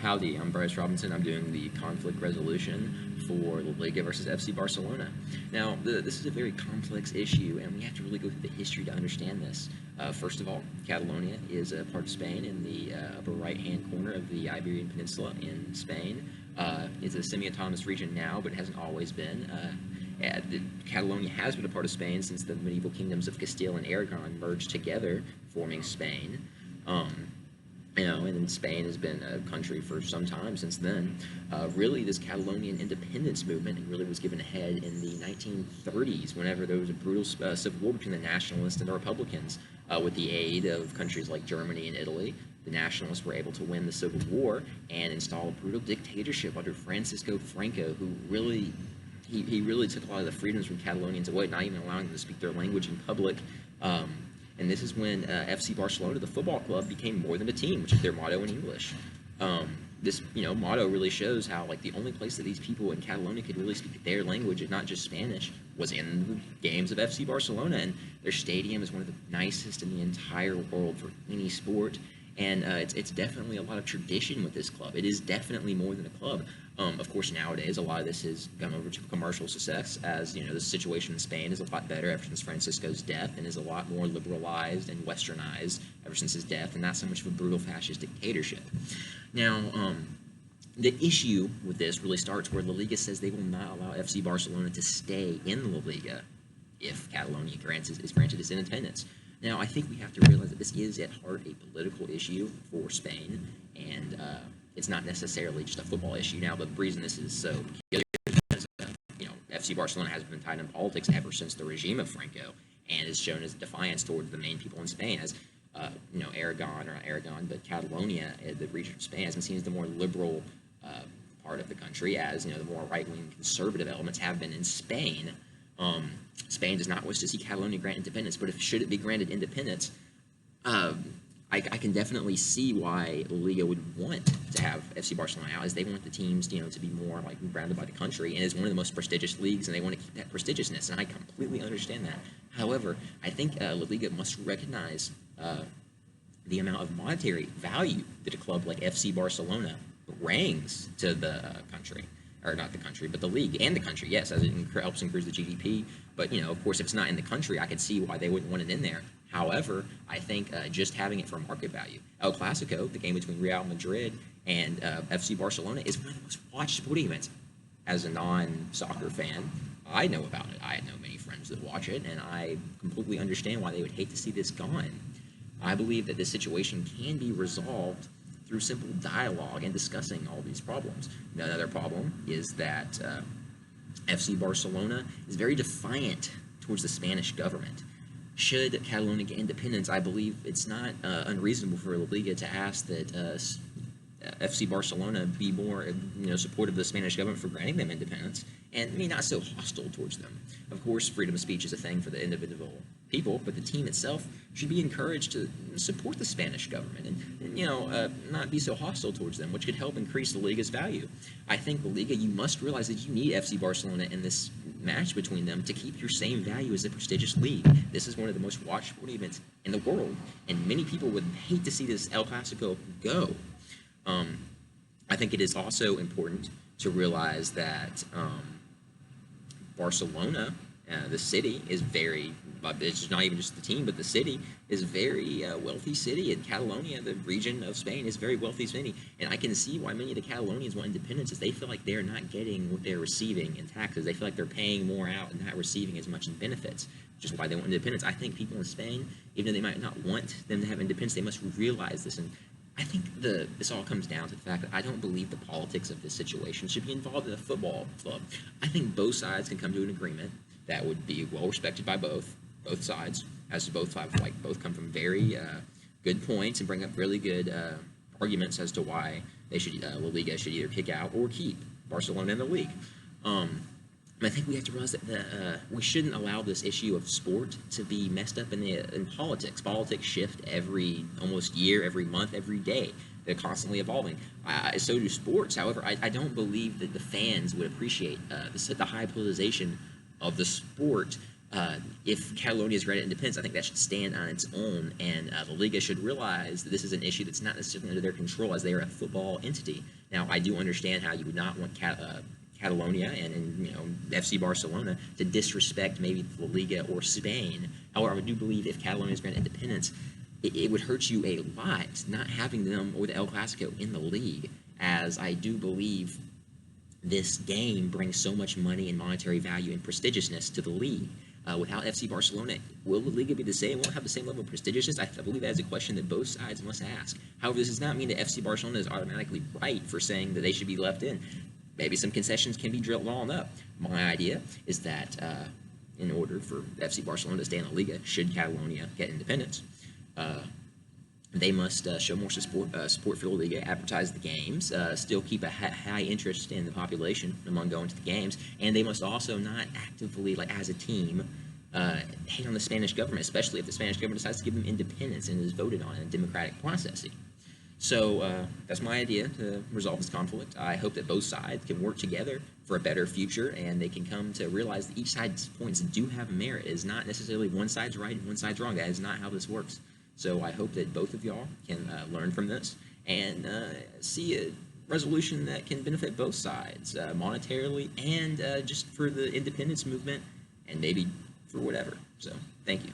Howdy, I'm Bryce Robinson. I'm doing the conflict resolution for La Liga versus FC Barcelona. Now, this is a very complex issue, and we have to really go through the history to understand this. First of all, Catalonia is a part of Spain in the upper right-hand corner of the Iberian Peninsula in Spain. It's a semi-autonomous region now, but it hasn't always been. Catalonia has been a part of Spain since the medieval kingdoms of Castile and Aragon merged together, forming Spain. And Spain has been a country for some time since then. Really, this Catalonian independence movement really was given a head in the 1930s, whenever there was a brutal civil war between the nationalists and the Republicans. With the aid of countries like Germany and Italy, the nationalists were able to win the civil war and install a brutal dictatorship under Francisco Franco, who really he really took a lot of the freedoms from Catalonians away, not even allowing them to speak their language in public. And this is when FC Barcelona, the football club, became more than a team, which is their motto in English. This motto really shows how the only place that these people in Catalonia could really speak their language and not just Spanish was in the games of FC Barcelona. And their stadium is one of the nicest in the entire world for any sport. And it's definitely a lot of tradition with this club. It is definitely more than a club. Of course, nowadays, a lot of this has gone over to commercial success, as, the situation in Spain is a lot better ever since Francisco's death and is a lot more liberalized and westernized ever since his death, and not so much of a brutal fascist dictatorship. Now, the issue with this really starts where La Liga says they will not allow FC Barcelona to stay in La Liga if Catalonia is granted its independence. Now, I think we have to realize that this is at heart a political issue for Spain, and it's not necessarily just a football issue. Now, the reason this is so peculiar is because, FC Barcelona has been tied in politics ever since the regime of Franco, and is shown as defiance towards the main people in Spain, as but Catalonia, the region of Spain, has been seen as the more liberal part of the country, as the more right-wing conservative elements have been in Spain. Spain does not wish to see Catalonia grant independence, but should it be granted independence, I can definitely see why Liga would want to have FC Barcelona out, as they want the teams, to be more grounded by the country, and it's one of the most prestigious leagues, and they want to keep that prestigiousness, and I completely understand that. However, I think La Liga must recognize the amount of monetary value that a club like FC Barcelona brings to the country. Or not the country, but the league and the country, yes, as it helps increase the GDP. But, of course, if it's not in the country, I could see why they wouldn't want it in there. However, I think just having it for market value. El Clasico, the game between Real Madrid and FC Barcelona, is one of the most watched sporting events. As a non-soccer fan, I know about it. I know many friends that watch it, and I completely understand why they would hate to see this gone. I believe that this situation can be resolved through simple dialogue and discussing all these problems. Another problem is that FC Barcelona is very defiant towards the Spanish government. Should Catalonia get independence, I believe it's not unreasonable for La Liga to ask that FC Barcelona be more supportive of the Spanish government for granting them independence, and not so hostile towards them. Of course, freedom of speech is a thing for the individual people, but the team itself should be encouraged to support the Spanish government and not be so hostile towards them, which could help increase the Liga's value. I think the Liga, you must realize that you need FC Barcelona in this match between them to keep your same value as a prestigious league. This is one of the most watched sporting events in the world, and many people would hate to see this El Clasico go. I think it is also important to realize that Barcelona, the city, is very, it's not even just the team, but the city is a very wealthy city, and Catalonia, the region of Spain, is a very wealthy city, and I can see why many of the Catalonians want independence, is they feel like they're not getting what they're receiving in taxes. They feel like they're paying more out and not receiving as much in benefits, which is why they want independence. I think people in Spain, even though they might not want them to have independence, they must realize this, and I think this all comes down to the fact that I don't believe the politics of this situation should be involved in a football club. I think both sides can come to an agreement that would be well respected by both sides, as both come from very good points and bring up really good arguments as to why they should La Liga should either kick out or keep Barcelona in the league. I think we have to realize that we shouldn't allow this issue of sport to be messed up in politics. Politics shift almost year, every month, every day. They're constantly evolving. So do sports. However, I don't believe that the fans would appreciate the high politicization of the sport If Catalonia is granted independence, I think that should stand on its own, and the Liga should realize that this is an issue that's not necessarily under their control, as they are a football entity. Now, I do understand how you would not want Catalonia and FC Barcelona to disrespect maybe the Liga or Spain. However, I do believe if Catalonia is granted independence, it would hurt you a lot not having them or the El Clasico in the league, as I do believe this game brings so much money and monetary value and prestigiousness to the league. Without FC Barcelona, will the Liga be the same? Will it have the same level of prestigiousness? I believe that is a question that both sides must ask. However, this does not mean that FC Barcelona is automatically right for saying that they should be left in. Maybe some concessions can be drilled on up. My idea is that in order for FC Barcelona to stay in the Liga, should Catalonia get independence, they must show more support for the Liga, advertise the games, still keep a high interest in the population among going to the games, and they must also not actively, like as a team, hate on the Spanish government, especially if the Spanish government decides to give them independence and is voted on in a democratic processing. So that's my idea to resolve this conflict. I hope that both sides can work together for a better future, and they can come to realize that each side's points do have merit. It is not necessarily one side's right and one side's wrong. That is not how this works. So I hope that both of y'all can learn from this and see a resolution that can benefit both sides, monetarily and just for the independence movement, and maybe for whatever. So thank you.